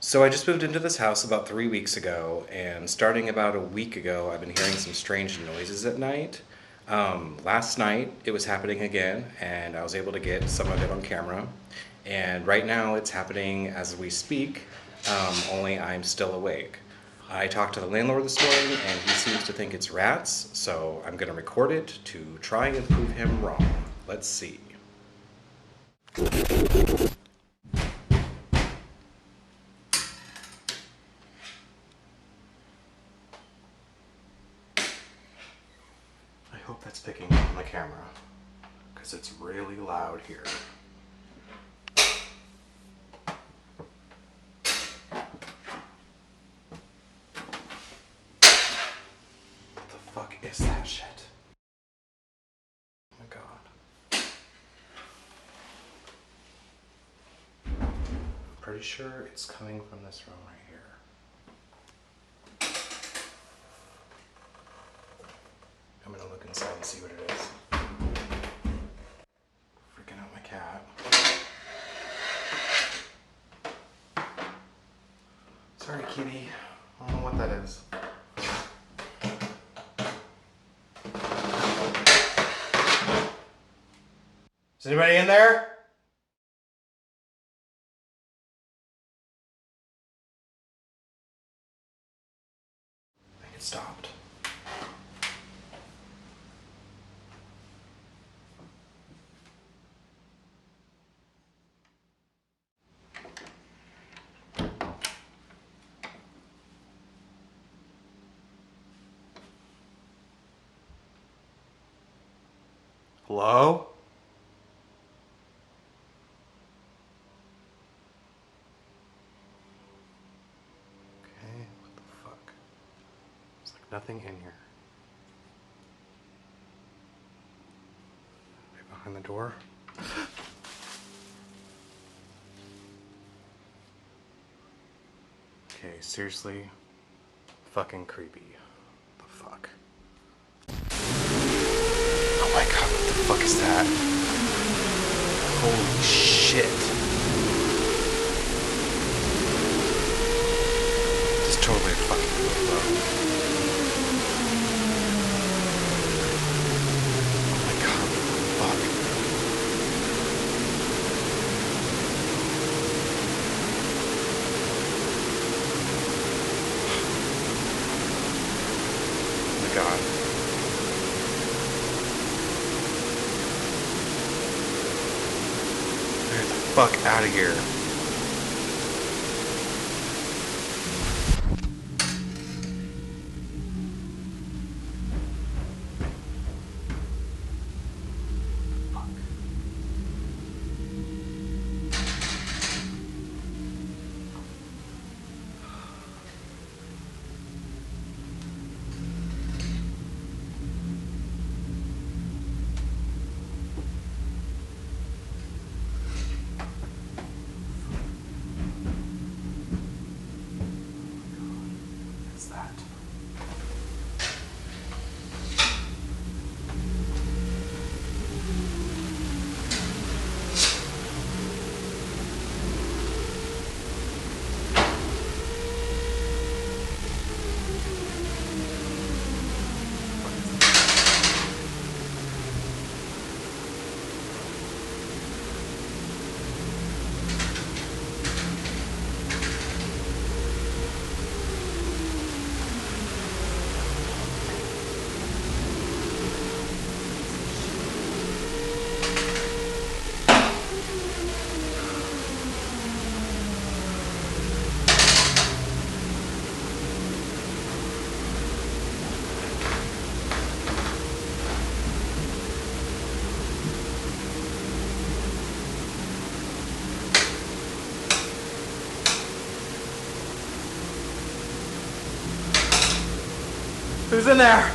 So I just moved into this house about 3 weeks ago, and starting about a week ago, I've been hearing some strange noises at night. Last night, it was happening again, and I was able to get some of it on camera. And right now, it's happening as we speak, only I'm still awake. I talked to the landlord this morning, and he seems to think it's rats, so I'm going to record it to try and prove him wrong. Let's see. I hope that's picking up on the camera, because it's really loud here. What the fuck is that shit? Oh my god. I'm pretty sure it's coming from this room right here. I'm gonna look inside and see what it is. Freaking out my cat. Sorry, kitty. I don't know what that is. Is anybody in there? I think it stopped. Hello? Okay, what the fuck? There's like nothing in here. Right behind the door. Okay, seriously, fucking creepy. What the fuck? Oh my god, what the fuck is that? Holy shit. It's totally a fucking UFO. Oh my god, what the fuck? Oh my god. Get the fuck out of here. Fuck. What's that? Who's in there?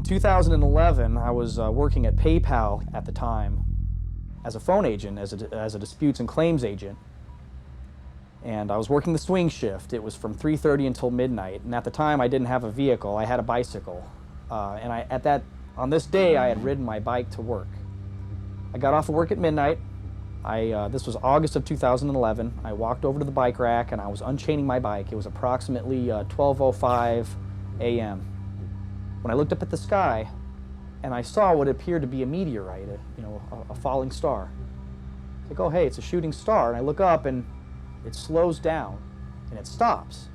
2011, I was working at PayPal at the time as a phone agent, as a disputes and claims agent. And I was working the swing shift. It was from 3:30 until midnight. And at the time, I didn't have a vehicle. I had a bicycle. On this day, I had ridden my bike to work. I got off of work at midnight. This was August of 2011. I walked over to the bike rack and I was unchaining my bike. It was approximately 12:05 a.m. when I looked up at the sky and I saw what appeared to be a meteorite, a falling star. It's like, oh, hey, it's a shooting star. And I look up and it slows down and it stops.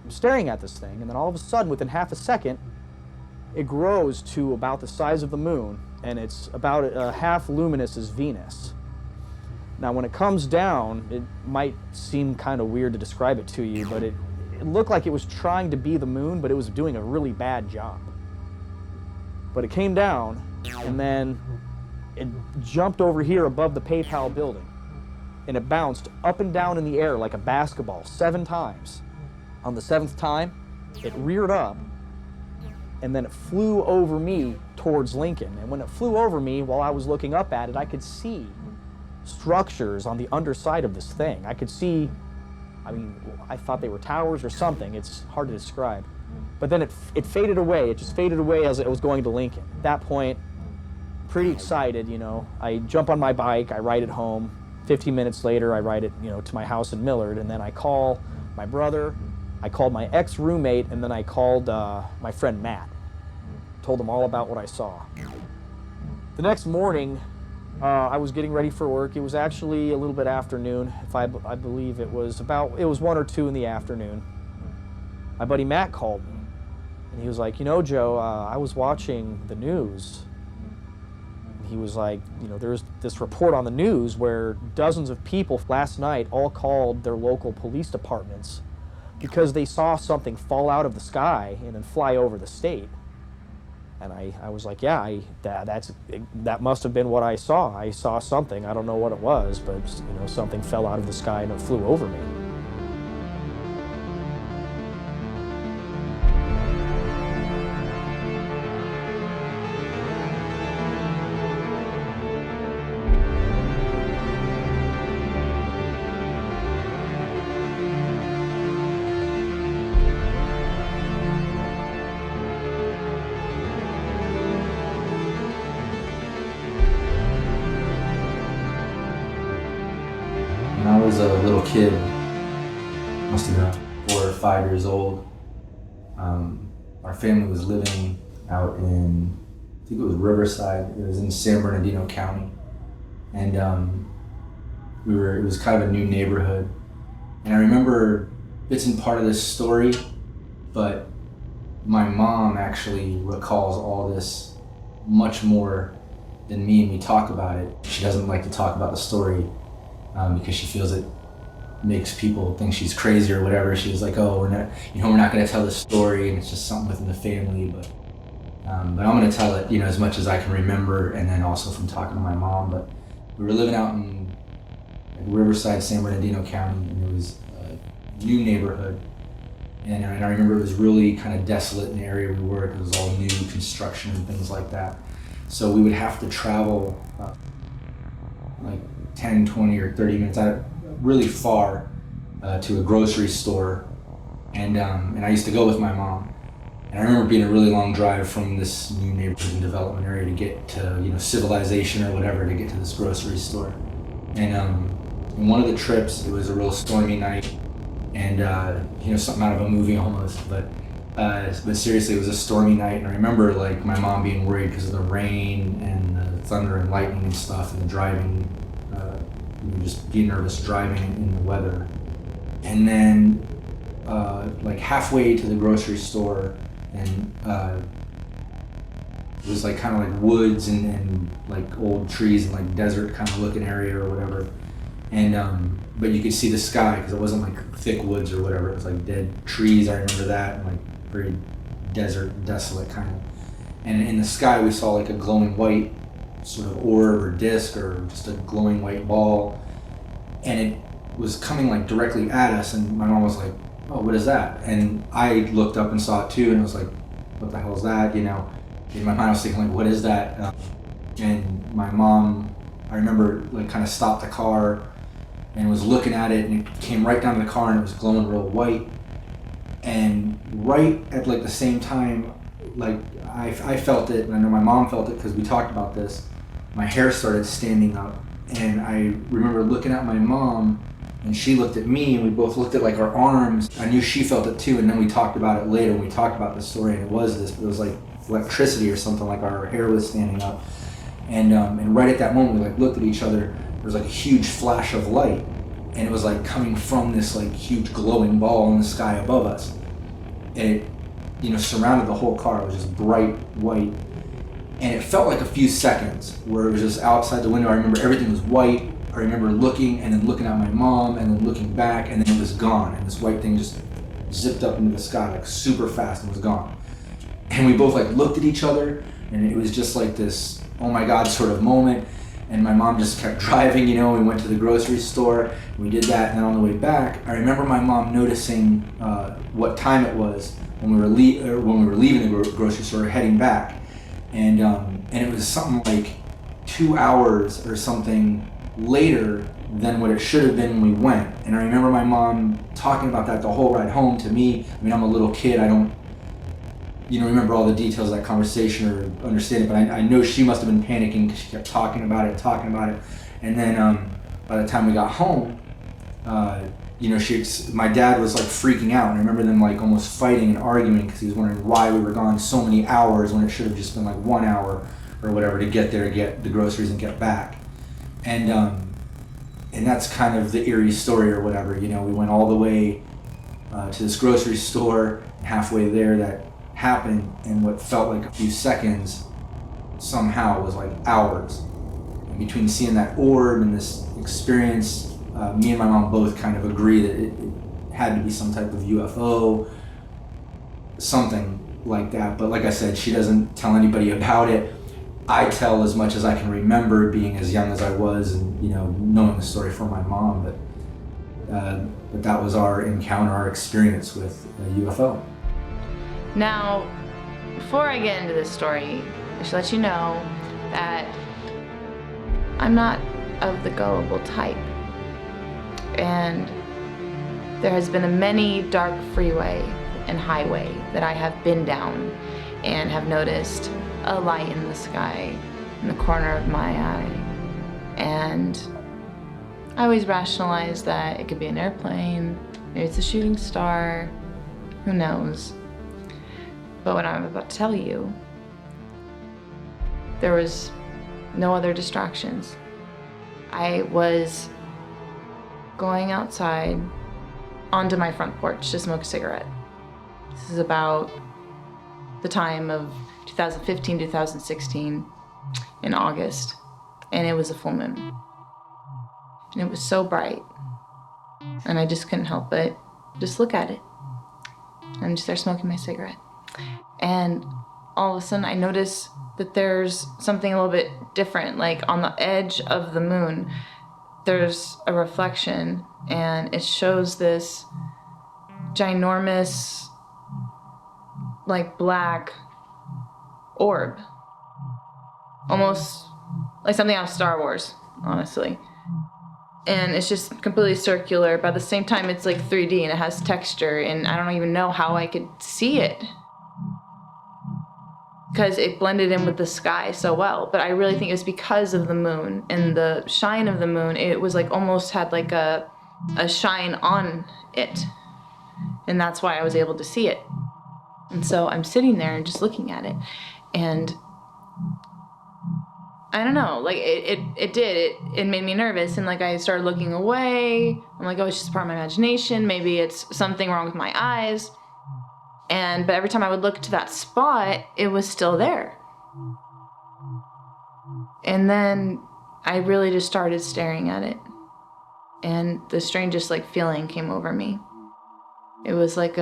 I'm staring at this thing, and then all of a sudden, within half a second, it grows to about the size of the moon, and it's about half luminous as Venus. Now, when it comes down, it might seem kind of weird to describe it to you, but it looked like it was trying to be the moon, but it was doing a really bad job. But it came down, and then it jumped over here above the PayPal building, and it bounced up and down in the air like a basketball 7 times. On the 7th time, it reared up, and then it flew over me towards Lincoln. And when it flew over me, while I was looking up at it, I could see structures on the underside of this thing. I could see, I thought they were towers or something. It's hard to describe. But then it faded away. It just faded away as it was going to Lincoln. At that point, pretty excited, I jump on my bike, I ride it home. 15 minutes later, I ride it, to my house in Millard, and then I call my brother, I called my ex-roommate, and then I called my friend Matt. Told them all about what I saw. The next morning, I was getting ready for work. It was actually a little bit afternoon. I believe it was 1 or 2 in the afternoon. My buddy Matt called me, and he was like, Joe, I was watching the news. He was like, there's this report on the news where dozens of people last night all called their local police departments because they saw something fall out of the sky and then fly over the state. And I was like, yeah, that must have been what I saw. I saw something. I don't know what it was, but something fell out of the sky and it flew over me. When I was a little kid, must have been 4 or 5 years old, our family was living out in, I think it was Riverside. It was in San Bernardino County, and it was kind of a new neighborhood. And I remember bits and part of this story, but my mom actually recalls all this much more than me, and we talk about it. She doesn't like to talk about the story because she feels it makes people think she's crazy or whatever. She was like, "Oh, we're not going to tell this story, and it's just something within the family." But I'm going to tell it, as much as I can remember, and then also from talking to my mom. But we were living out in Riverside, San Bernardino County, and it was a new neighborhood. And I remember it was really kind of desolate in the area we were. It was all new construction and things like that. So we would have to travel like 10, 20, or 30 minutes out, really far, to a grocery store. And I used to go with my mom. And I remember being a really long drive from this new neighborhood and development area to get to, civilization or whatever, to get to this grocery store. And in one of the trips, it was a real stormy night, and something out of a movie almost. But seriously, it was a stormy night, and I remember like my mom being worried because of the rain and the thunder and lightning and stuff, and the driving, just being nervous driving in the weather. And then like halfway to the grocery store, and it was like kind of like woods and like old trees and like desert kind of looking area or whatever. And but you could see the sky because it wasn't like thick woods or whatever. It was like dead trees. I remember that, and like very desert, desolate kind of. And in the sky we saw like a glowing white sort of orb or disc or just a glowing white ball, and it was coming like directly at us. And my mom was like, "Oh, what is that?" And I looked up and saw it too, and I was like, "What the hell is that?" In my mind I was thinking like, what is that? And my mom, I remember like kind of stopped the car and was looking at it, and it came right down to the car and it was glowing real white. And right at like the same time, like I felt it, and I know my mom felt it because we talked about this, my hair started standing up. And I remember looking at my mom, and she looked at me, and we both looked at like our arms. I knew she felt it too, and then we talked about it later. We talked about the story, and it was this, but it was like electricity or something, like our hair was standing up. And right at that moment, we like looked at each other. There was like a huge flash of light, and it was like coming from this like huge glowing ball in the sky above us. And it, you know, surrounded the whole car. It was just bright white. And it felt like a few seconds where it was just outside the window. I remember everything was white. I remember looking and then looking at my mom and then looking back, and then it was gone. And this white thing just zipped up into the sky like super fast and was gone. And we both like looked at each other, and it was just like this, oh my God sort of moment. And my mom just kept driving, you know, we went to the grocery store, we did that, and then on the way back, I remember my mom noticing what time it was when we were leaving the grocery store, heading back. And it was something like 2 hours or something later than what it should have been when we went. And I remember my mom talking about that the whole ride home to me. I mean, I'm a little kid, I don't, you know, remember all the details of that conversation or understand it, but I know she must have been panicking because she kept talking about it. And then by the time we got home, you know, my dad was like freaking out, and I remember them like almost fighting and arguing because he was wondering why we were gone so many hours when it should have just been like 1 hour or whatever to get there, get the groceries and get back. And that's kind of the eerie story or whatever. You know, we went all the way to this grocery store. Halfway there, that happened, and what felt like a few seconds somehow was like hours. And between seeing that orb and this experience, me and my mom both kind of agree that it had to be some type of UFO, something like that. But like I said, she doesn't tell anybody about it. I tell as much as I can remember, being as young as I was, and you know, knowing the story from my mom. But that was our encounter, our experience with a UFO. Now, before I get into this story, I should let you know that I'm not of the gullible type. And there has been a many dark freeway and highway that I have been down and have noticed a light in the sky in the corner of my eye. And I always rationalize that it could be an airplane, maybe it's a shooting star, who knows. But what I'm about to tell you, there was no other distractions. I was going outside onto my front porch to smoke a cigarette. This is about the time of 2015, 2016 in August, and it was a full moon. And it was so bright, and I just couldn't help but just look at it and just start smoking my cigarette. And all of a sudden I notice that there's something a little bit different, like on the edge of the moon, there's a reflection, and it shows this ginormous, like black orb. Almost like something out of Star Wars, honestly. And it's just completely circular, but at the same time it's like 3D and it has texture, and I don't even know how I could see it, because it blended in with the sky so well. But I really think it was because of the moon and the shine of the moon. It was like almost had like a shine on it, and that's why I was able to see it. And so I'm sitting there and just looking at it, and I don't know, like it made me nervous, and like I started looking away. I'm like, oh, it's just part of my imagination, maybe it's something wrong with my eyes. But every time I would look to that spot, it was still there. And then I really just started staring at it, and the strangest like feeling came over me. It was like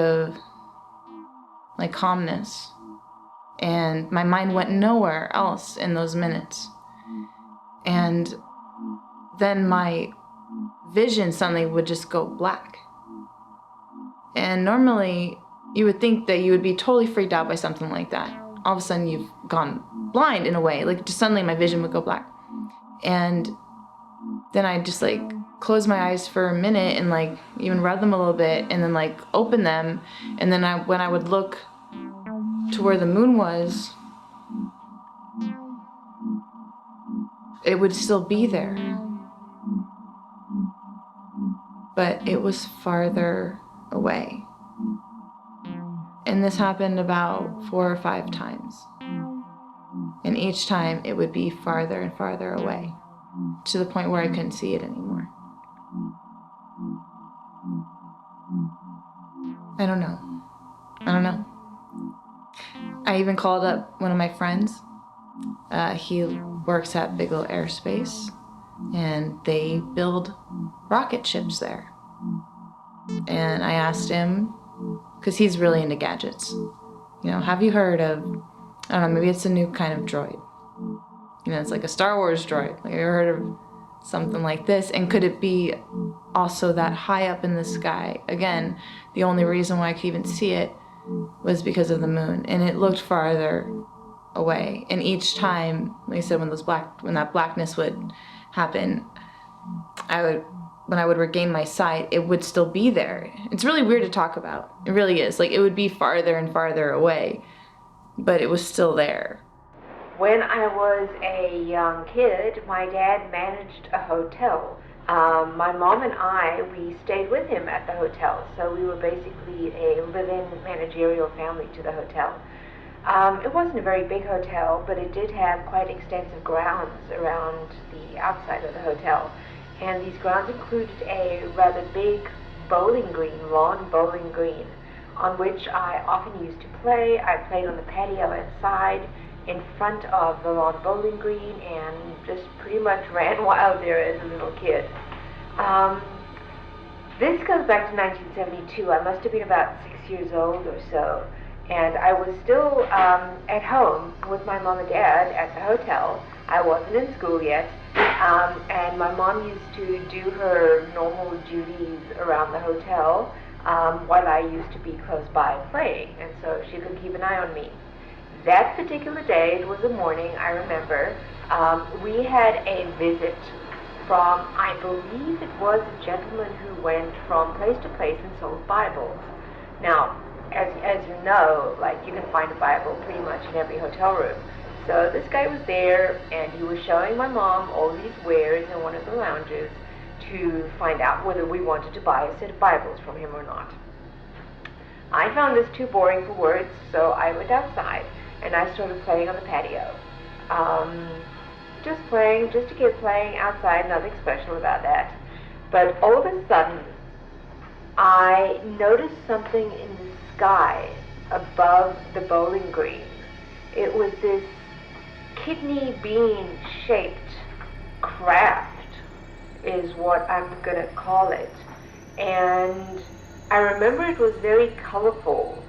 calmness, and my mind went nowhere else in those minutes. And then my vision suddenly would just go black. And normally you would think that you would be totally freaked out by something like that. all of a sudden you've gone blind in a way. Like just suddenly my vision would go black. And then I'd just like close my eyes for a minute and like even rub them a little bit and then like open them. And then when I would look to where the moon was, it would still be there. But it was farther away. And this happened about 4 or 5 times. And each time it would be farther and farther away, to the point where I couldn't see it anymore. I don't know. I even called up one of my friends. He works at Bigelow Aerospace, and they build rocket ships there. And I asked him, because he's really into gadgets, have you heard of, I don't know, maybe it's a new kind of droid. It's like a Star Wars droid. Like, have you ever heard of something like this? And could it be also that high up in the sky? Again, the only reason why I could even see it was because of the moon, and it looked farther away. And each time, like I said, when that blackness would happen, when I would regain my sight, it would still be there. It's really weird to talk about. It really is. Like, it would be farther and farther away, but it was still there. When I was a young kid, my dad managed a hotel. My mom and I, we stayed with him at the hotel, so we were basically a live-in managerial family to the hotel. It wasn't a very big hotel, but it did have quite extensive grounds around the outside of the hotel. And these grounds included a rather big bowling green, lawn bowling green, on which I often used to play. I played on the patio inside, in front of the lawn bowling green, and just pretty much ran wild there as a little kid. This goes back to 1972. I must have been about 6 years old or so, and I was still at home with my mom and dad at the hotel. I wasn't in school yet, and my mom used to do her normal duties around the hotel while I used to be close by playing, and so she could keep an eye on me. That particular day, it was a morning, I remember, we had a visit from, I believe it was a gentleman who went from place to place and sold Bibles. Now, as you know, like, you can find a Bible pretty much in every hotel room. So this guy was there, and he was showing my mom all these wares in one of the lounges to find out whether we wanted to buy a set of Bibles from him or not. I found this too boring for words, so I went outside and I started playing on the patio. Just playing, just a kid playing outside, nothing special about that. But all of a sudden, I noticed something in the sky above the bowling green. It was this kidney bean shaped craft, is what I'm gonna call it. And I remember it was very colorful.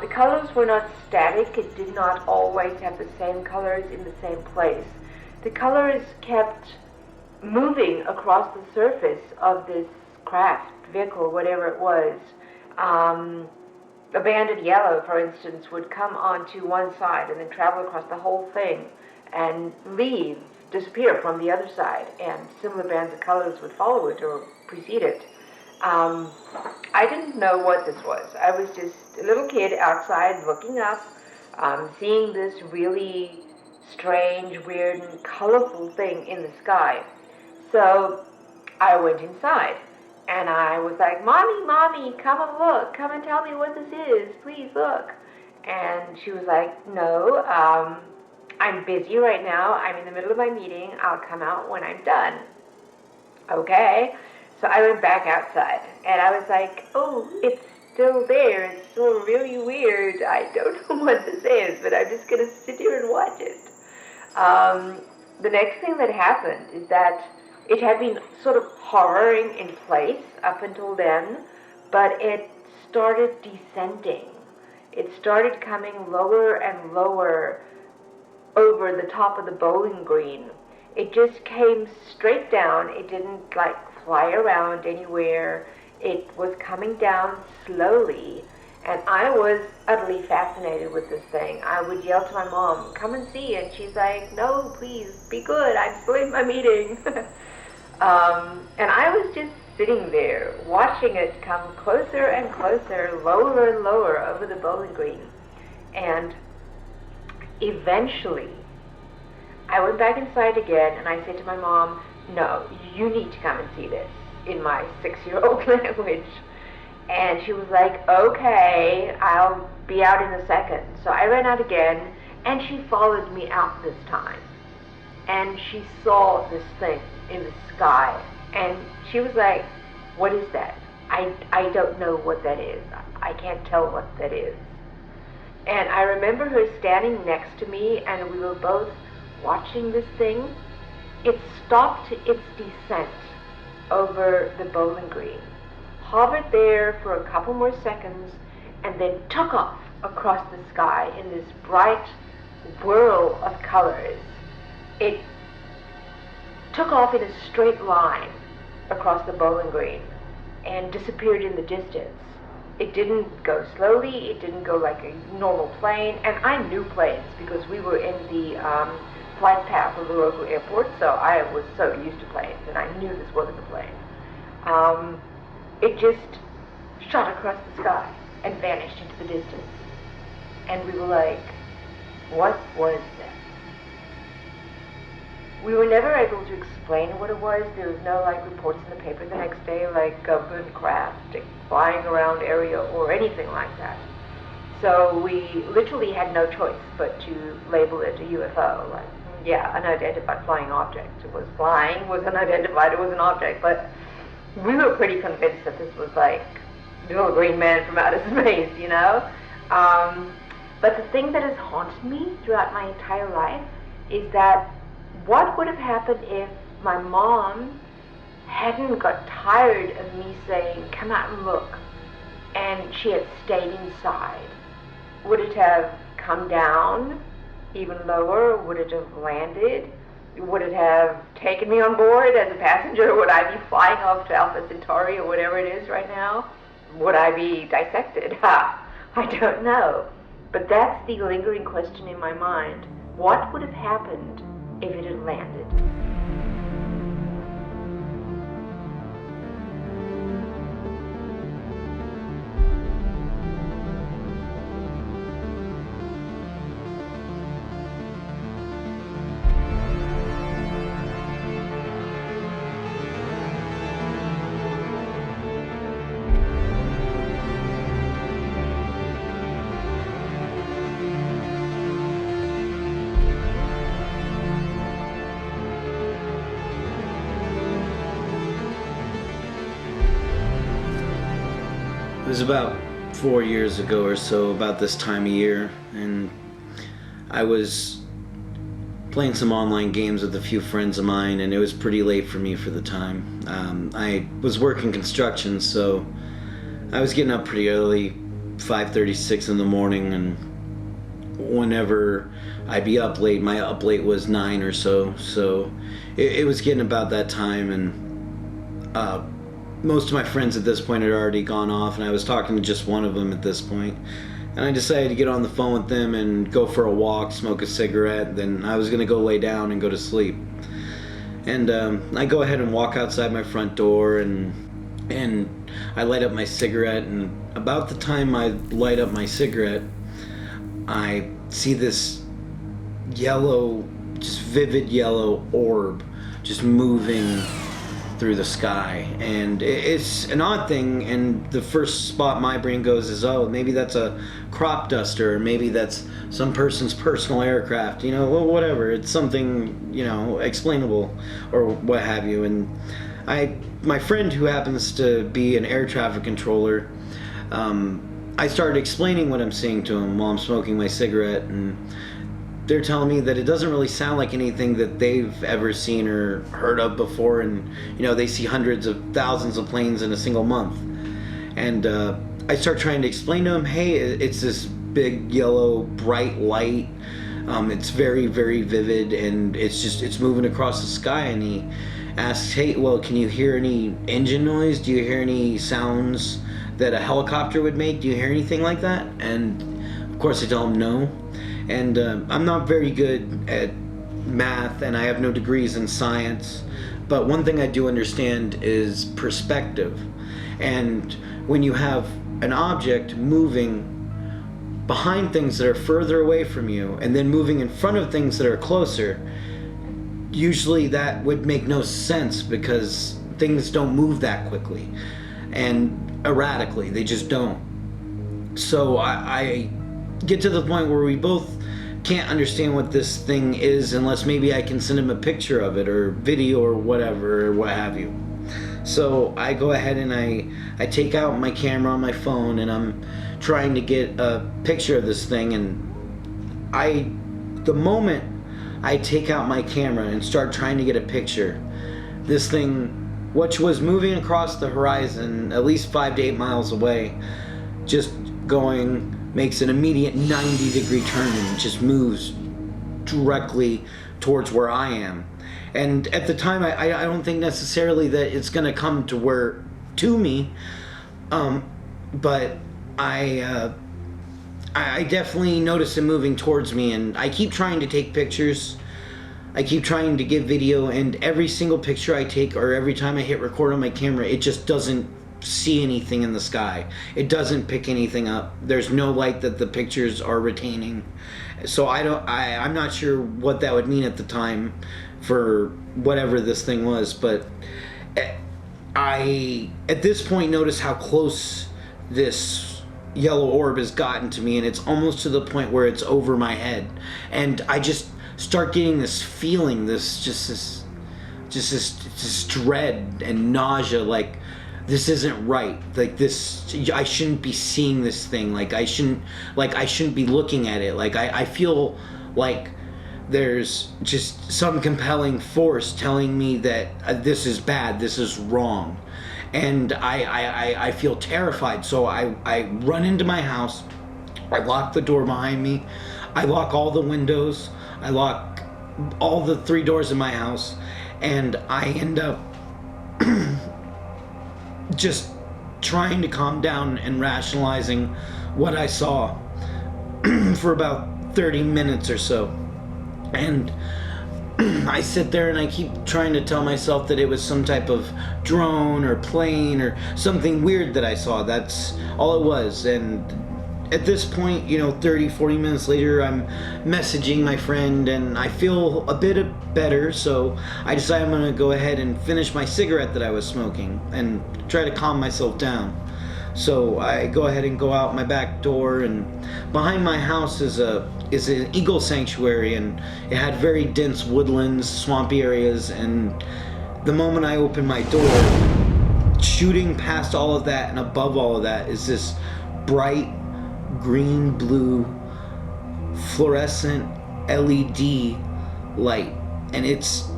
The colors were not static. It did not always have the same colors in the same place. The colors kept moving across the surface of this craft, vehicle, whatever it was. A band of yellow, for instance, would come onto one side and then travel across the whole thing and disappear from the other side, and similar bands of colors would follow it or precede it. I didn't know what this was. I was just a little kid outside looking up, seeing this really strange, weird, and colorful thing in the sky. So I went inside, and I was like, Mommy, come and look. Come and tell me what this is. Please look. And she was like, no, I'm busy right now. I'm in the middle of my meeting. I'll come out when I'm done. Okay. So I went back outside, and I was like, oh, it's still there. It's still really weird. I don't know what this is, but I'm just going to sit here and watch it. The next thing that happened is that it had been sort of hovering in place up until then, but it started descending. It started coming lower and lower over the top of the bowling green. It just came straight down. It didn't fly around anywhere. It was coming down slowly, And I was utterly fascinated with this thing. I would yell to my mom, come and see, and she's like, no, please, be good, I'm still in my meeting. And I was just sitting there, watching it come closer and closer, lower and lower over the bowling green. And eventually, I went back inside again, and I said to my mom, no, you need to come and see this, in my 6-year-old language. And she was like, okay, I'll be out in a second. So I ran out again, and she followed me out this time. And she saw this thing in the sky. And she was like, what is that? I don't know what that is. I can't tell what that is. And I remember her standing next to me, and we were both watching this thing. It stopped its descent over the bowling green, hovered there for a couple more seconds, and then took off across the sky in this bright whirl of colors. It took off in a straight line across the bowling green and disappeared in the distance. It didn't go slowly, it didn't go like a normal plane, and I knew planes because we were in the flight path of the local airport, so I was so used to planes, and I knew this wasn't a plane. It just shot across the sky and vanished into the distance. And we were like, what was that? We were never able to explain what it was. There was no reports in the paper the next day like government craft flying around area or anything like that. So we literally had no choice but to label it a UFO. Unidentified flying object. It was flying, was unidentified, it was an object, but we were pretty convinced that this was like the little green man from outer space, you know? But the thing that has haunted me throughout my entire life is that what would have happened if my mom hadn't got tired of me saying, come out and look, and she had stayed inside? Would it have come down even lower? Would it have landed? Would it have taken me on board as a passenger? Would I be flying off to Alpha Centauri or whatever it is right now? Would I be dissected? I don't know. But that's the lingering question in my mind. What would have happened if it had landed? It was about 4 years ago or so, about this time of year, and I was playing some online games with a few friends of mine, and it was pretty late for me for the time. I was working construction, so I was getting up pretty early, 5:36 in the morning, and whenever I'd be up late, my up late was 9 or so, it was getting about that time, and most of my friends at this point had already gone off, and I was talking to just one of them at this point. And I decided to get on the phone with them and go for a walk, smoke a cigarette, then I was going to go lay down and go to sleep. And I go ahead and walk outside my front door, and I light up my cigarette, and about the time I light up my cigarette, I see this yellow, just vivid yellow orb just moving through the sky, and it's an odd thing, and the first spot my brain goes is, oh, maybe that's a crop duster, or maybe that's some person's personal aircraft, you know, well, whatever, it's something, you know, explainable or what have you. And my friend, who happens to be an air traffic controller, I started explaining what I'm seeing to him while I'm smoking my cigarette, and they're telling me that it doesn't really sound like anything that they've ever seen or heard of before, and you know, they see hundreds of thousands of planes in a single month. And I start trying to explain to him, hey, it's this big yellow bright light, it's very, very vivid, and it's moving across the sky. And he asks, hey, well, can you hear any engine noise? Do you hear any sounds that a helicopter would make. Do you hear anything like that? And of course I tell him no. And I'm not very good at math, and I have no degrees in science, but one thing I do understand is perspective. And when you have an object moving behind things that are further away from you and then moving in front of things that are closer, usually that would make no sense because things don't move that quickly and erratically. They just don't. So I get to the point where we both can't understand what this thing is unless maybe I can send him a picture of it or video or whatever or what have you. So I go ahead and I take out my camera on my phone and I'm trying to get a picture of this thing, and the moment I take out my camera and start trying to get a picture, this thing, which was moving across the horizon at least 5 to 8 miles away, just makes an immediate 90-degree turn and just moves directly towards where I am. And at the time, I don't think necessarily that it's going to come to me, but I definitely notice it moving towards me, and I keep trying to take pictures. I keep trying to get video, and every single picture I take, or every time I hit record on my camera, it just doesn't see anything in the sky. It doesn't pick anything up. There's no light that the pictures are retaining. So I'm not sure what that would mean at the time for whatever this thing was, but I at this point notice how close this yellow orb has gotten to me, and it's almost to the point where it's over my head, and I just start getting this feeling, this dread and nausea, like this isn't right, like this, I shouldn't be seeing this thing, like I shouldn't be looking at it, like I feel like there's just some compelling force telling me that this is bad, this is wrong, and I feel terrified. So I run into my house, I lock the door behind me, I lock all the windows, I lock all the 3 doors in my house, and I end up just trying to calm down and rationalizing what I saw for about 30 minutes or so. And I sit there and I keep trying to tell myself that it was some type of drone or plane or something weird that I saw. That's all it was. And at this point, 30, 40 minutes later, I'm messaging my friend and I feel a bit better, so I decide I'm gonna go ahead and finish my cigarette that I was smoking and try to calm myself down. So I go ahead and go out my back door, and behind my house is an eagle sanctuary, and it had very dense woodlands, swampy areas, and the moment I open my door, shooting past all of that and above all of that is this bright green blue fluorescent LED light, and it's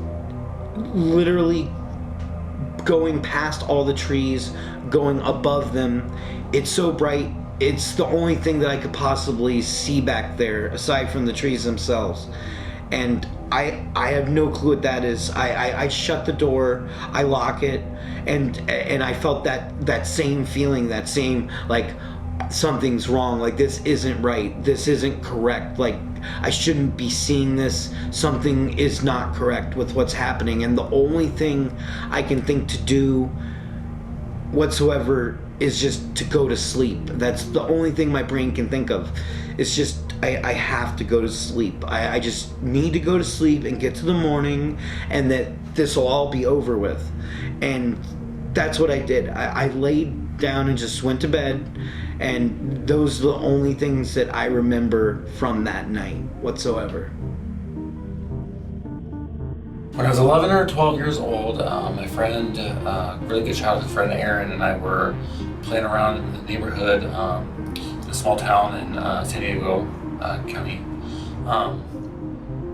literally going past all the trees, going above them. It's so bright, it's the only thing that I could possibly see back there aside from the trees themselves, and I have no clue what that is. I shut the door, I lock it, and I felt that same feeling, that same, like, something's wrong, like this isn't right, this isn't correct, like I shouldn't be seeing this, something is not correct with what's happening, and the only thing I can think to do whatsoever is just to go to sleep. That's the only thing my brain can think of. It's just I have to go to sleep. I just need to go to sleep and get to the morning, and that this will all be over with. And that's what I did. I laid down and just went to bed, and those are the only things that I remember from that night whatsoever. When I was 11 or 12 years old, my friend, really good childhood friend Aaron, and I were playing around in the neighborhood, in a small town in San Diego County.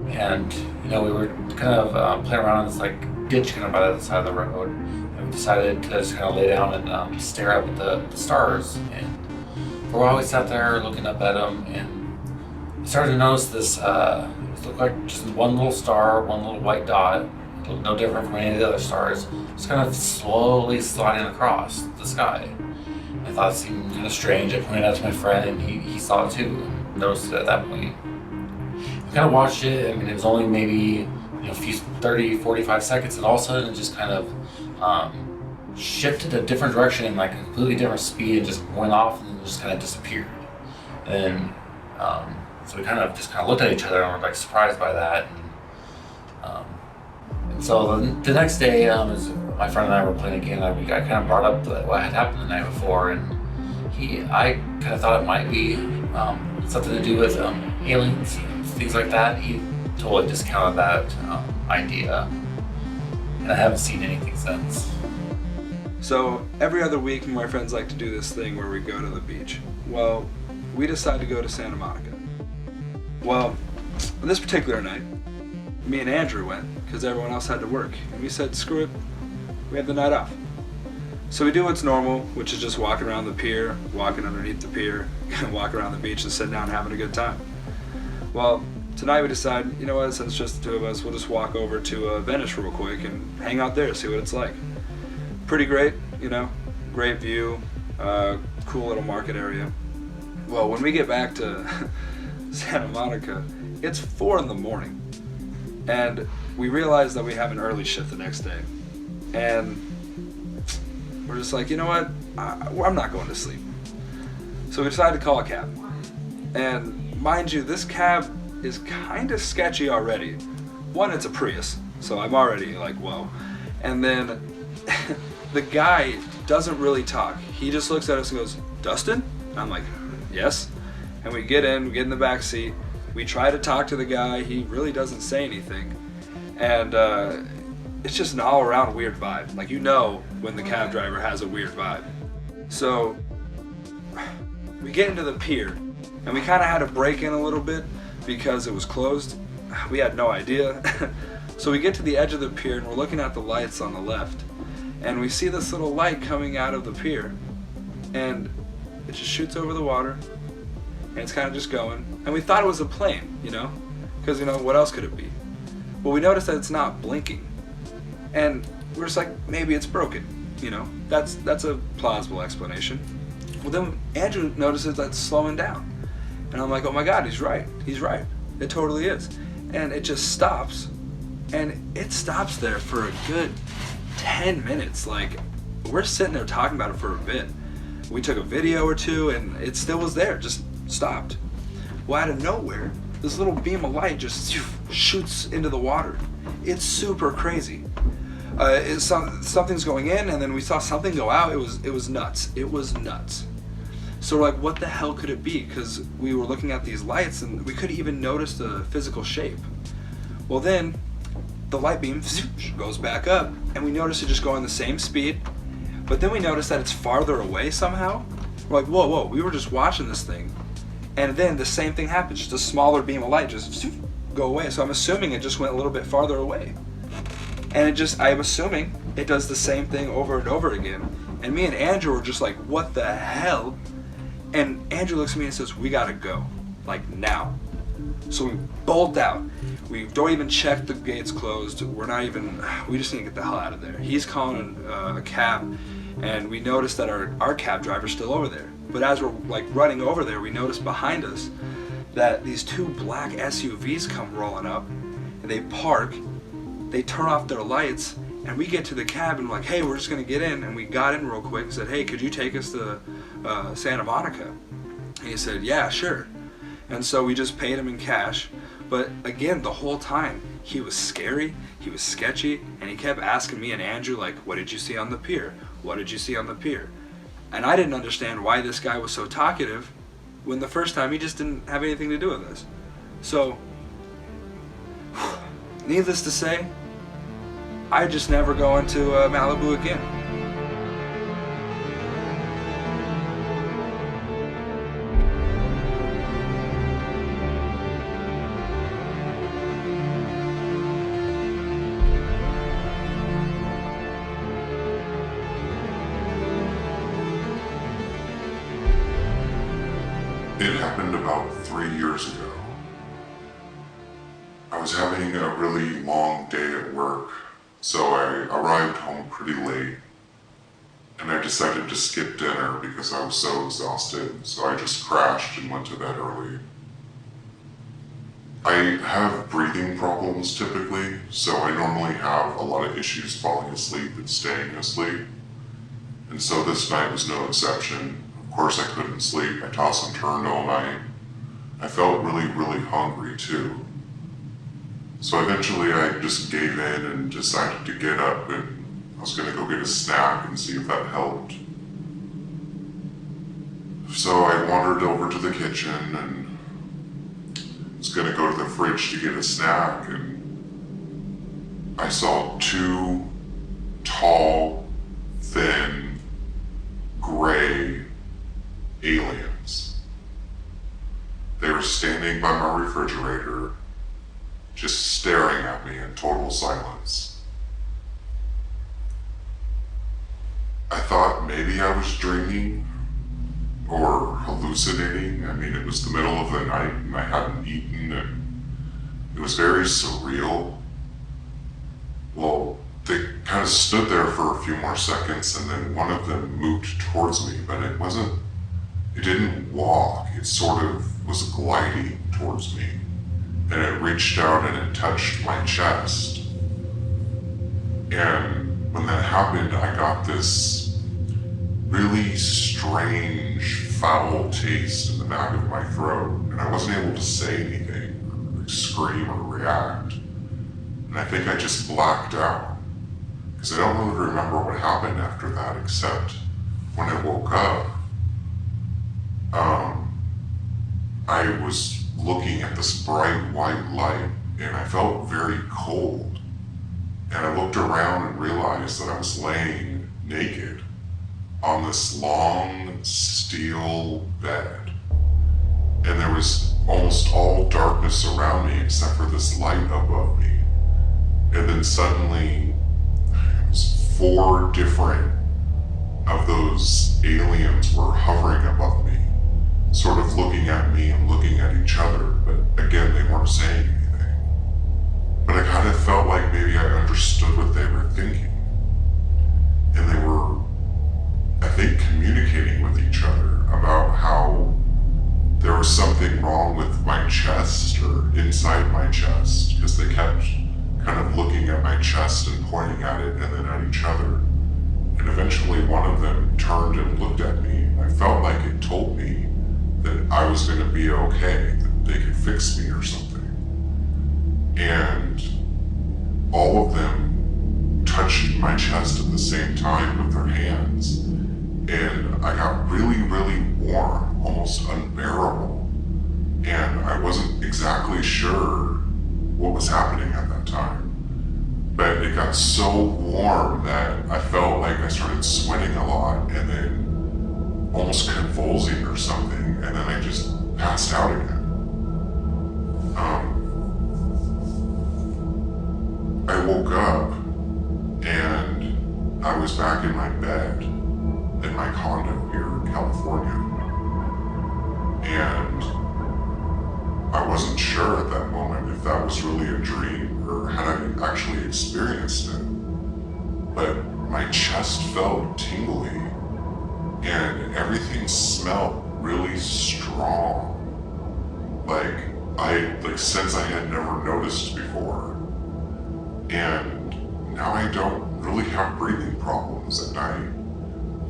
And we were kind of playing around in this like ditch kind of by the side of the road. And we decided to just kind of lay down and stare up at the stars. And for a while we sat there looking up at them, and I started to notice this. It looked like just one little star, one little white dot. It looked no different from any of the other stars. Just kind of slowly sliding across the sky. I thought it seemed kind of strange. I pointed out to my friend, and he saw it too. Noticed it at that point. We kind of watched it. I mean, it was only maybe a few 30, 45 seconds, and all of a sudden it just kind of shifted a different direction in like a completely different speed and just went off and just kind of disappeared. And so we kind of looked at each other and were like surprised by that. And so the next day, as my friend and I were playing a game, I kind of brought up what had happened the night before, and I kind of thought it might be something to do with aliens, things like that. He totally discounted that idea, and I haven't seen anything since. So every other week, my friends like to do this thing where we go to the beach. Well, we decided to go to Santa Monica. Well, this particular night, me and Andrew went because everyone else had to work, and we said, screw it, we have the night off. So we do what's normal, which is just walking around the pier, walking underneath the pier, and walking around the beach and sitting down and having a good time. Well, tonight we decided, you know what, since it's just the two of us, we'll just walk over to Venice real quick and hang out there, see what it's like. Pretty great, great view, cool little market area. Well, when we get back to Santa Monica, it's 4 a.m, and we realize that we have an early shift the next day. And we're just like, you know what, I'm not going to sleep. So we decided to call a cab. And mind you, this cab is kind of sketchy already. One, it's a Prius, so I'm already like, whoa. And then the guy doesn't really talk. He just looks at us and goes, Dustin? And I'm like, yes. And we get in the back seat. We try to talk to the guy. He really doesn't say anything. And it's just an all around weird vibe. Like, when the cab driver has a weird vibe. So we get into the pier, and we kind of had to break in a little bit because it was closed. We had no idea. So we get to the edge of the pier, and we're looking at the lights on the left. And we see this little light coming out of the pier. And it just shoots over the water, and it's kind of just going. And we thought it was a plane, because, what else could it be? Well, we noticed that it's not blinking. And we're just like, maybe it's broken, That's a plausible explanation. Well, then Andrew notices that it's slowing down. And I'm like, oh my God, he's right. It totally is. And it just stops. And it stops there for a good 10 minutes. Like, we're sitting there talking about it for a bit. We took a video or two, and it still was there, just stopped. Well, out of nowhere, this little beam of light just shoots into the water. It's super crazy. Something's going in, and then we saw something go out. It was nuts. It was nuts. So we're like, what the hell could it be? Because we were looking at these lights, and we couldn't even notice the physical shape. Well, then the light beam goes back up, and we notice it just going the same speed. But then we notice that it's farther away somehow. We're like, whoa, we were just watching this thing. And then the same thing happens, just a smaller beam of light just go away. So I'm assuming it just went a little bit farther away. And I'm assuming it does the same thing over and over again. And me and Andrew were just like, what the hell? And Andrew looks at me and says, we gotta go, like now. So we bolt out. We don't even check the gates closed. We just need to get the hell out of there. He's calling a cab, and we notice that our cab driver's still over there. But as we're like running over there, we notice behind us that these 2 black SUVs come rolling up, and they park, they turn off their lights, and we get to the cab and we're like, hey, we're just gonna get in. And we got in real quick and said, hey, could you take us to Santa Monica? And he said, yeah, sure. And so we just paid him in cash. But again, the whole time, he was scary, he was sketchy, and he kept asking me and Andrew, like, what did you see on the pier? What did you see on the pier? And I didn't understand why this guy was so talkative when the first time he just didn't have anything to do with this. So, needless to say, I just never go into Malibu again. It happened about 3 years ago. I was having a really long day at work, so I arrived home pretty late. and I decided to skip dinner because I was so exhausted, so I just crashed and went to bed early. I have breathing problems typically, so I normally have a lot of issues falling asleep and staying asleep. And so this night was no exception. Of course I couldn't sleep. I tossed and turned all night. I felt really, really hungry too. So eventually I just gave in and decided to get up, and I was gonna go get a snack and see if that helped. So I wandered over to the kitchen and was gonna go to the fridge to get a snack, and I saw two tall, thin, gray aliens. They were standing by my refrigerator, just staring at me in total silence. I thought maybe I was dreaming or hallucinating. I mean, it was the middle of the night and I hadn't eaten, and it was very surreal. Well, they kind of stood there for a few more seconds, and then one of them moved towards me, but it didn't walk. It sort of was gliding towards me, and it reached out and it touched my chest. And when that happened, I got this really strange, foul taste in the back of my throat, and I wasn't able to say anything, or scream or react. And I think I just blacked out, because I don't really remember what happened after that, except when I woke up, I was looking at this bright white light, and I felt very cold. And I looked around and realized that I was laying naked on this long steel bed. And there was almost all darkness around me except for this light above me. And then suddenly, it was 4 different of those aliens were hovering above me, sort of looking at me and looking at each other, but again, they weren't saying anything. But I kind of felt like maybe I understood what they were thinking. And they were, I think, communicating with each other about how there was something wrong with my chest or inside my chest, because they kept kind of looking at my chest and pointing at it and then at each other. And eventually one of them turned and looked at me. I felt like it told me that I was going to be okay, that they could fix me or something. And all of them touched my chest at the same time with their hands. And I got really, really warm, almost unbearable. And I wasn't exactly sure what was happening at that time. But it got so warm that I felt like I started sweating a lot and then almost convulsing or something. And then I just passed out again. I woke up and I was back in my bed in my condo here in California. And I wasn't sure at that moment if that was really a dream or had I actually experienced it. But my chest felt tingly and everything smelled really strong. Like scents I had never noticed before. And now I don't really have breathing problems at night.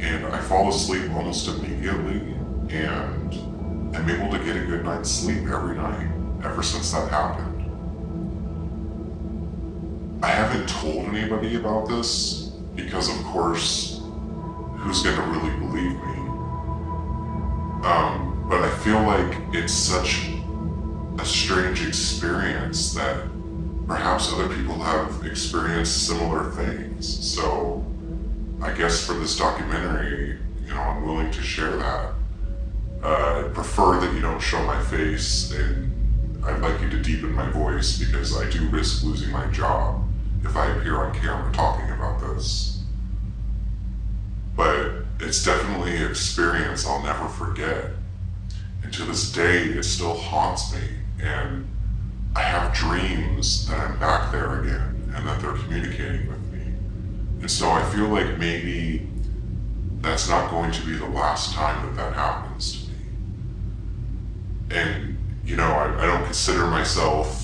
And I fall asleep almost immediately, and I'm able to get a good night's sleep every night, ever since that happened. I haven't told anybody about this, because of course, who's gonna really believe me? But I feel like it's such a strange experience that perhaps other people have experienced similar things. So I guess for this documentary, I'm willing to share that. I prefer that you don't show my face, and I'd like you to deepen my voice because I do risk losing my job if I appear on camera talking about this. But it's definitely an experience I'll never forget. And to this day, it still haunts me. And I have dreams that I'm back there again and that they're communicating with me. And so I feel like maybe that's not going to be the last time that happens to me. And, I don't consider myself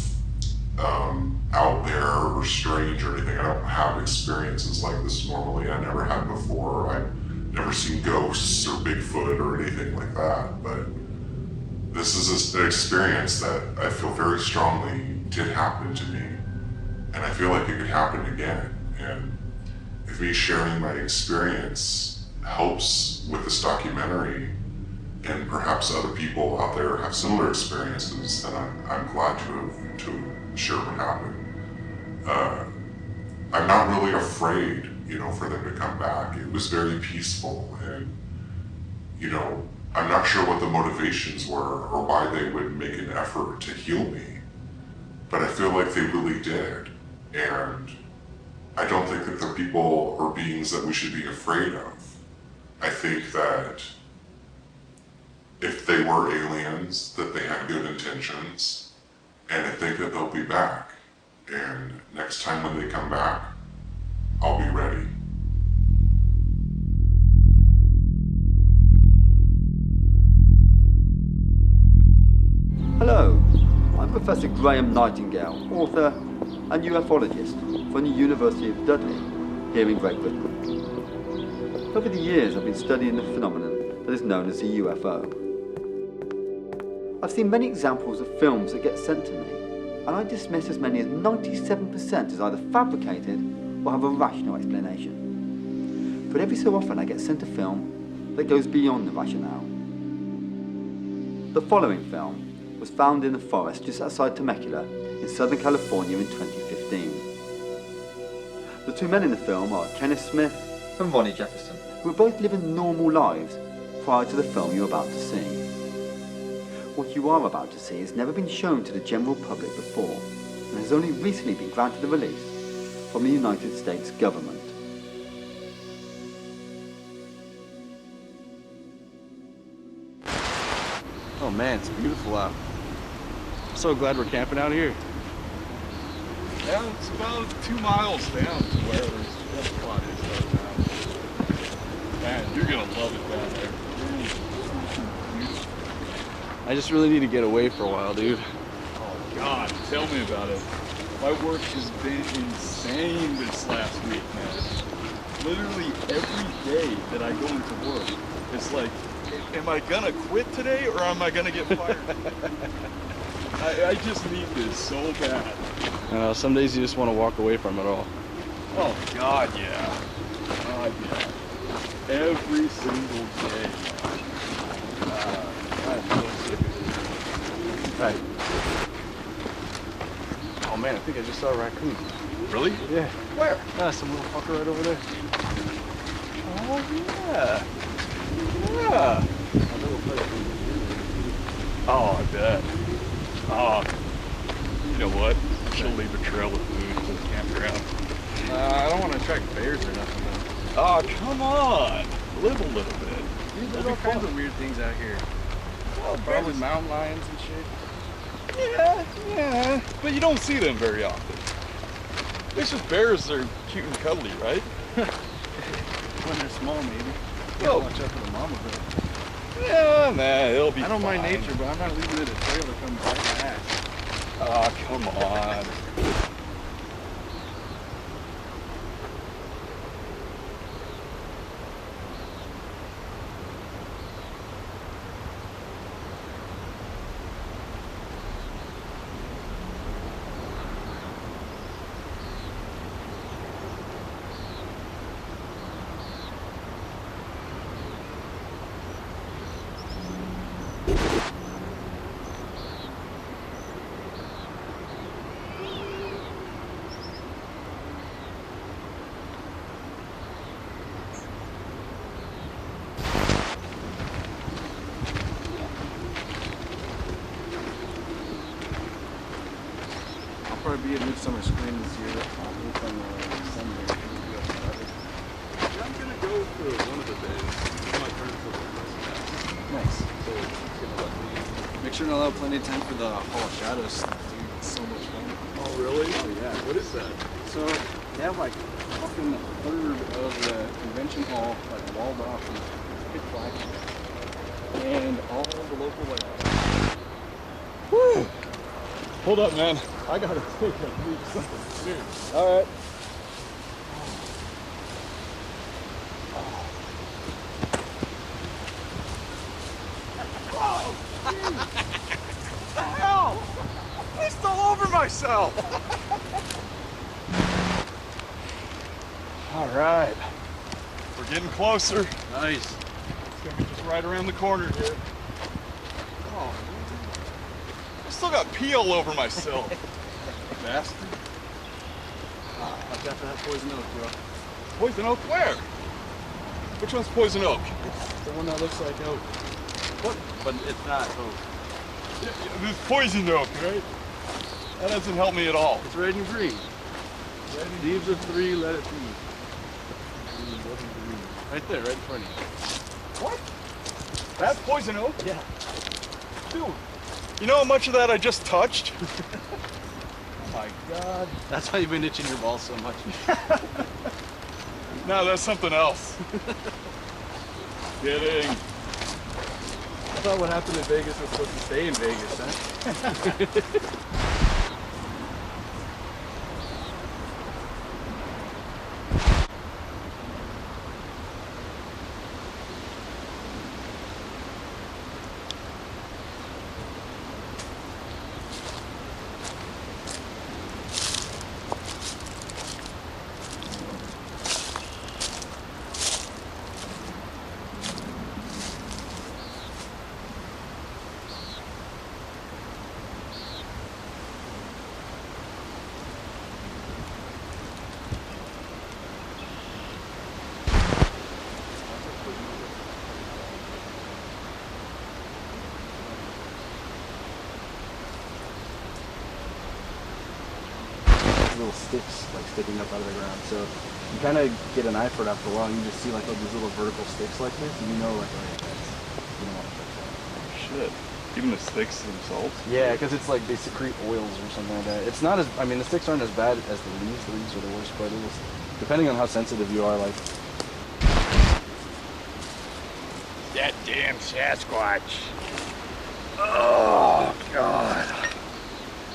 out there or strange or anything. I don't have experiences like this normally. I never had before. I've never seen ghosts or Bigfoot or anything like that. But this is an experience that I feel very strongly did happen to me. And I feel like it could happen again. And if me sharing my experience helps with this documentary, and perhaps other people out there have similar experiences, then I'm glad to share what happened. I'm not really afraid, for them to come back. It was very peaceful, and, I'm not sure what the motivations were or why they would make an effort to heal me, but I feel like they really did. And I don't think that they're people or beings that we should be afraid of. I think that if they were aliens, that they had good intentions, and I think that they'll be back. And next time when they come back, I'll be ready. Hello, I'm Professor Graham Nightingale, author and ufologist from the University of Dudley, here in Great Britain. Over the years, I've been studying the phenomenon that is known as the UFO. I've seen many examples of films that get sent to me, and I dismiss as many as 97% as either fabricated or have a rational explanation. But every so often I get sent a film that goes beyond the rationale. The following film was found in the forest just outside Temecula in Southern California in 2015. The two men in the film are Kenneth Smith and Ronnie Jefferson, who were both living normal lives prior to the film you're about to see. What you are about to see has never been shown to the general public before, and has only recently been granted a release from the United States government. Oh man, it's beautiful out. I'm so glad we're camping out here. Yeah, it's about 2 miles down to where this spot is right now. Man, you're gonna love it down there. I just really need to get away for a while, dude. Oh God, tell me about it. My work has been insane this last week, man. Literally every day that I go into work, it's like, am I gonna quit today or am I gonna get fired? I just need this so bad. Some days you just want to walk away from it all. Oh God, yeah. God, yeah. Every single day. Right. Oh man, I think I just saw a raccoon. Really? Yeah. Where? Some little fucker right over there. Oh yeah. Yeah. Oh, I bet. You know what? She'll leave a trail of food in the campground. I don't want to attract bears or nothing though. Oh, come on. Live a little bit. There's all kinds of weird things out here. Well, probably mountain lions and shit. Yeah, but you don't see them very often. It's just bears that are cute and cuddly, right? When they're small, maybe. Well, Watch out for the mama bear. Yeah, man, it'll be I don't mind fine. nature, but I'm not leaving it a trail to come bite my ass. Oh, come on. Probably be at Midsummer Scream this year. From Sunday. I'm gonna go for one of the days. My friends will be Nice. so it's gonna let me. Make sure to allow plenty of time for the Hall of Shadows stuff, dude. It's so much fun. Oh really? Oh yeah. What is that? So they have like fucking a third of the convention hall like walled off. It's pitch black. And all the local lighthouse. Woo! Hold up, man. I gotta take a leak something serious. All right. Oh, the hell! I pissed all over myself. All right. We're getting closer. Nice. It's gonna be just right around the corner here. Oh, man. I still got pee all over myself. Bastard. Watch out for that poison oak, bro. Poison oak where? Which one's poison oak? The one that looks like oak. What? But it's not oak. This poison oak, right? That doesn't help me at all. It's red and green. Leaves of 3, let it be. Right there, right in front of you. What? That's poison oak? Yeah. Dude, you know how much of that I just touched? Oh my God. That's why you've been itching your balls so much. No, that's something else. Kidding. I thought what happened in Vegas was supposed to stay in Vegas, huh? Little sticks like sticking up out of the ground, so you kind of get an eye for it after a while. And you just see like all these little vertical sticks like this, and you know like, oh, yeah, that's, you don't want to touch that. Shit. Even the sticks themselves? Yeah, because it's like they secrete oils or something like that. It's not as, I mean, the sticks aren't as bad as the leaves. The leaves are the worst, but it was, depending on how sensitive you are, like. That damn Sasquatch. Oh, God.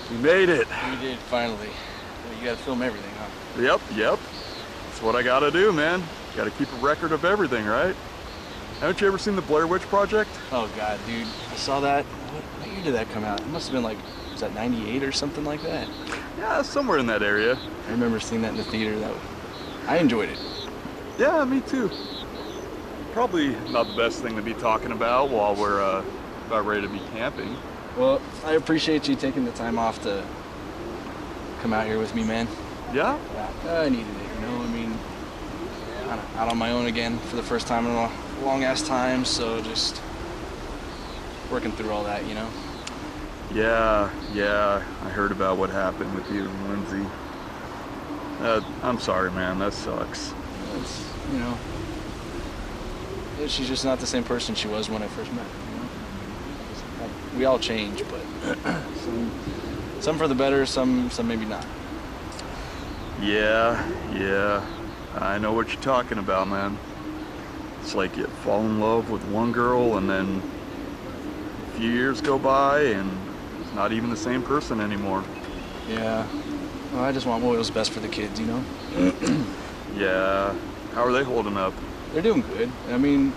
We made it. We did, finally. You gotta film everything, huh? Yep. That's what I gotta do, man. Gotta keep a record of everything, right? Haven't you ever seen the Blair Witch Project? Oh, God, dude. I saw that. What year did that come out? It must have been like, was that 98 or something like that? Yeah, somewhere in that area. I remember seeing that in the theater. I enjoyed it. Yeah, me too. Probably not the best thing to be talking about while we're about ready to be camping. Well, I appreciate you taking the time off to come out here with me, man. Yeah? Yeah, I needed it, you know? I mean, out on my own again for the first time in a long-ass time, so just working through all that, you know? Yeah, I heard about what happened with you and Lindsay. I'm sorry, man, that sucks. It's, you know, she's just not the same person she was when I first met her, you know? We all change, but some for the better, some maybe not. Yeah, I know what you're talking about, man. It's like you fall in love with one girl and then a few years go by and it's not even the same person anymore. Yeah, well, I just want what was best for the kids, you know? Yeah, how are they holding up? They're doing good. I mean,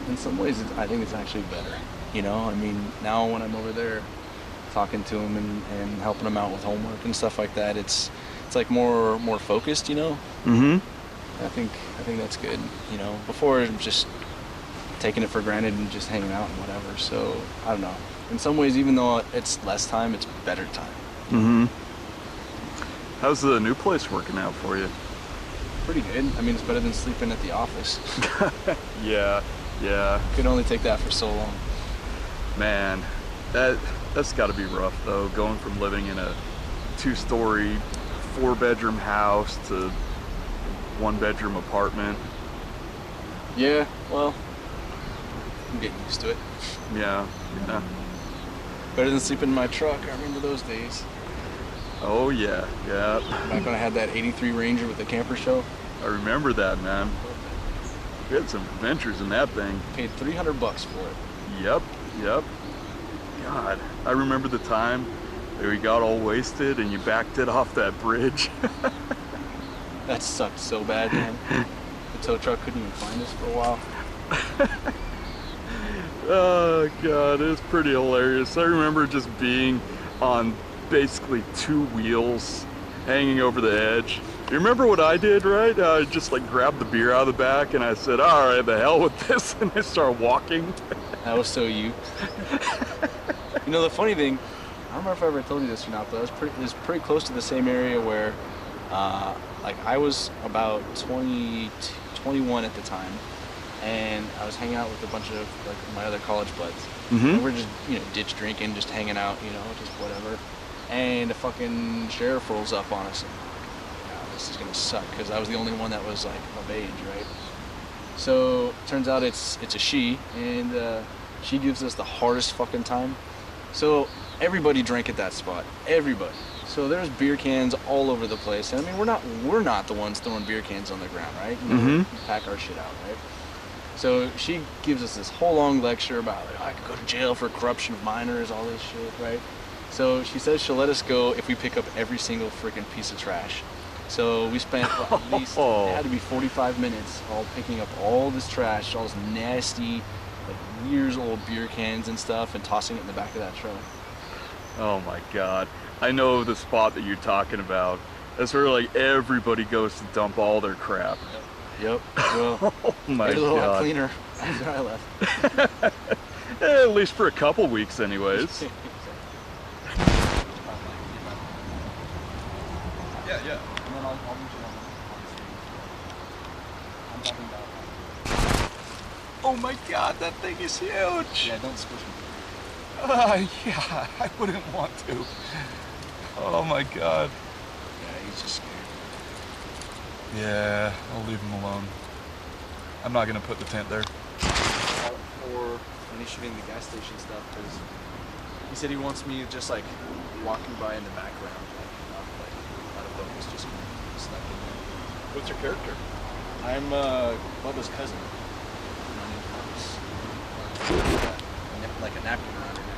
in some ways, I think it's actually better. You know, I mean, now when I'm over there talking to them and helping them out with homework and stuff like that, it's like more focused, you know? Mm-hmm. I think that's good, you know? Before, it was just taking it for granted and just hanging out and whatever. So, I don't know. In some ways, even though it's less time, it's better time. Mm-hmm. How's the new place working out for you? Pretty good. I mean, it's better than sleeping at the office. Yeah. Could only take that for so long. Man, that's got to be rough though, going from living in a 2-story, 4-bedroom house to 1-bedroom apartment. Yeah, well, I'm getting used to it. Yeah. Better than sleeping in my truck. I remember those days. Oh yeah. Back when I had that '83 Ranger with the camper show. I remember that, man. We had some adventures in that thing. Paid $300 for it. Yep. God, I remember the time that we got all wasted and you backed it off that bridge. That sucked so bad, man. The tow truck couldn't even find us for a while. Oh God, it was pretty hilarious. I remember just being on basically 2 wheels hanging over the edge. You remember what I did, right? I just like grabbed the beer out of the back and I said, all right, the hell with this, and I started walking. That was so you. You know, the funny thing, I don't remember if I ever told you this or not, but it was pretty close to the same area where, like, I was about 21 at the time, and I was hanging out with a bunch of, like, my other college buds. Mm-hmm. And we're just, you know, ditch drinking, just hanging out, you know, just whatever. And the fucking sheriff rolls up on us, and this is gonna suck, because I was the only one that was, like, of age, right? So, turns out it's a she, and she gives us the hardest fucking time. So, everybody drank at that spot. Everybody. So there's beer cans all over the place. And I mean, we're not the ones throwing beer cans on the ground, right? You know, Mm-hmm. we pack our shit out, right? So she gives us this whole long lecture about, like, I could go to jail for corruption of minors, all this shit, right? So she says she'll let us go if we pick up every single freaking piece of trash. So we spent at least, it had to be 45 minutes all picking up all this trash, all this nasty, like, years old beer cans and stuff, and tossing it in the back of that truck. Oh my God. I know the spot that you're talking about. That's where like everybody goes to dump all their crap. Yep. Well, oh my it was a lot God. cleaner after I left. At least for a couple weeks anyways. Yeah. And then I'll meet you on the street. I'm talking about. Oh my God, that thing is huge. Yeah, don't squish me. Yeah, I wouldn't want to. Oh my God. Yeah, he's just scared. Yeah, I'll leave him alone. I'm not gonna put the tent there. For initiating the gas station stuff, because he said he wants me just like walking by in the background, like out of focus, just snuck in there. What's your character? I'm Bubba's cousin. Like a napkin around her neck.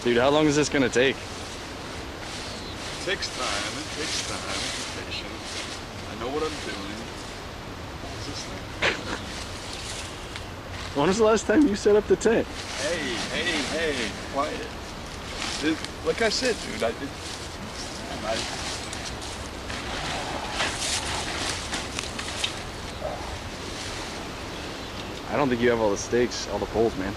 Dude, how long is this gonna take? It takes time. Be patient. I know what I'm doing. What's this thing? When was the last time you set up the tent? Hey, quiet. Like I said, dude, I don't think you have all the stakes, all the poles, man.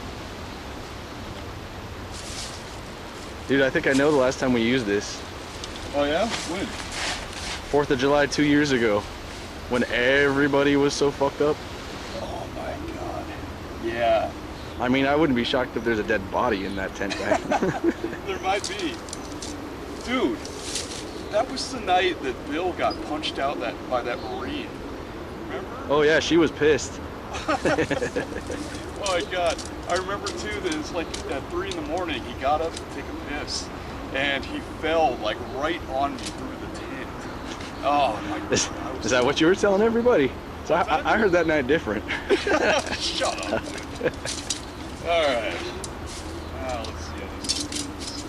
Dude, I think I know the last time we used this. Oh yeah? When? 4th of July 2 years ago. When everybody was so fucked up. Oh my God. Yeah. I mean, I wouldn't be shocked if there's a dead body in that tent back. There might be. Dude, that was the night that Bill got punched out by that Marine. Remember? Oh yeah, she was pissed. Oh my God. I remember too that it's like at 3 in the morning, he got up to take a piss and he fell like right on me through the tent. Oh my God. Is that what you were telling everybody? So I heard that night different. Shut up. All right. Let's see how this goes.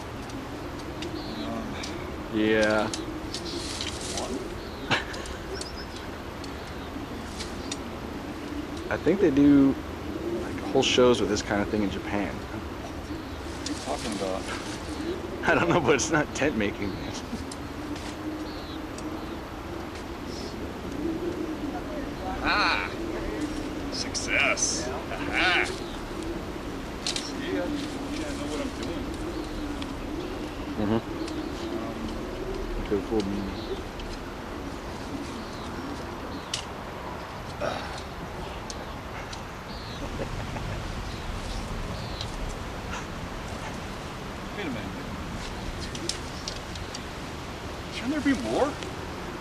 Yeah. I think they do like whole shows with this kind of thing in Japan. What are you talking about? I don't know, but it's not tent making. Success. Aha. See, I know what I'm doing. Mm-hmm. Could have fooled me. Wait a minute. Shouldn't there be more?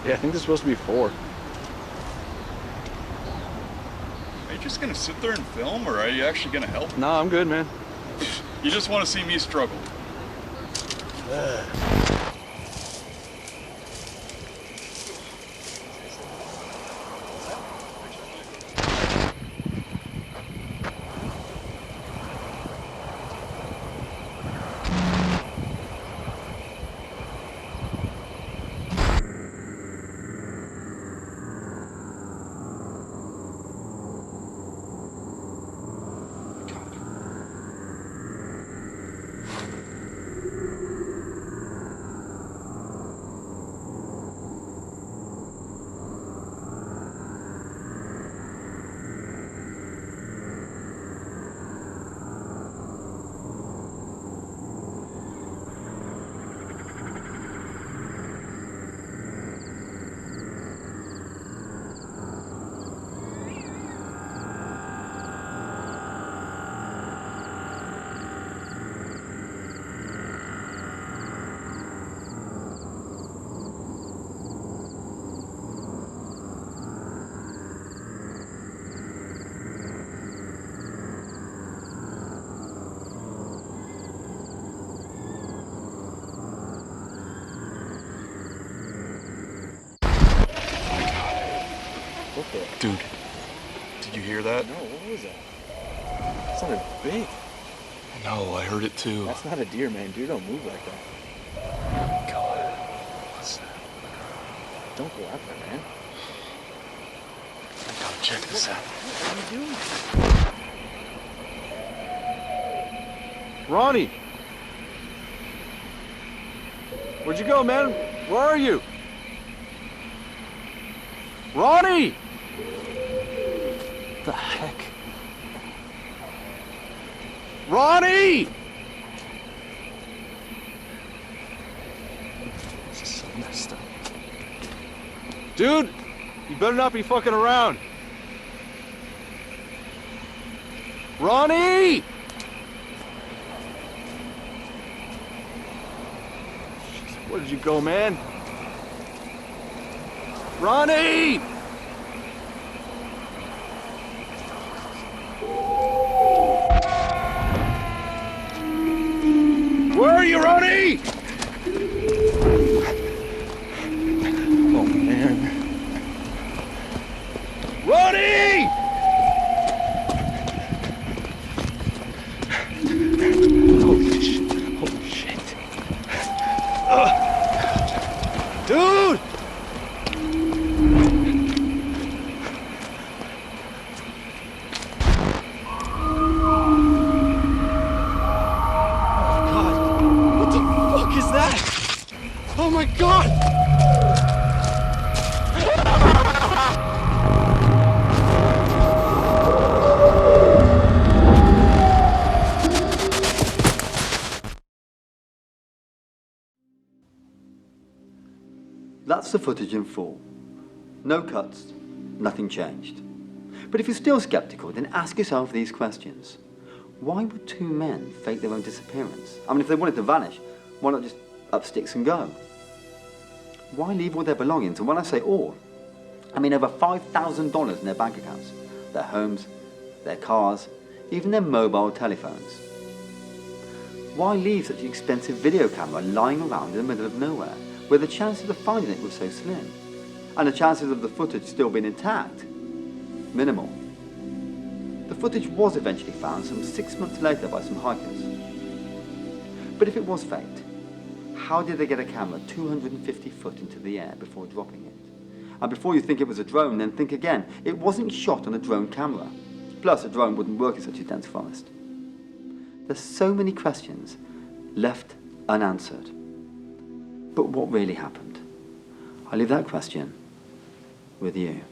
Yeah, I think there's supposed to be 4. Are you just gonna sit there and film, or are you actually gonna help? No, I'm good, man. You just want to see me struggle. book it. Dude, did you hear that? No, what was that? It sounded big. No, I heard it too. That's not a deer, man. Deer don't move like that. God. What's that? Don't go out there, man. I gotta check this out. What are you doing? Ronnie! Where'd you go, man? Where are you? Ronnie! What the heck? Ronnie! This is so messed up. Dude, you better not be fucking around. Ronnie! Where did you go, man? Ronnie! Where are you, Ronnie? Oh, man. Ronnie! Holy shit. Holy shit. Dude! Oh my God! That's the footage in full. No cuts, nothing changed. But if you're still skeptical, then ask yourself these questions. Why would two men fake their own disappearance? I mean, if they wanted to vanish, why not just up sticks and go? Why leave all their belongings? And when I say all, I mean over $5,000 in their bank accounts, their homes, their cars, even their mobile telephones. Why leave such an expensive video camera lying around in the middle of nowhere, where the chances of finding it were so slim, and the chances of the footage still being intact? Minimal. The footage was eventually found some 6 months later by some hikers. But if it was faked, how did they get a camera 250 foot into the air before dropping it? And before you think it was a drone, then think again. It wasn't shot on a drone camera. Plus, a drone wouldn't work in such a dense forest. There's so many questions left unanswered. But what really happened? I leave that question with you.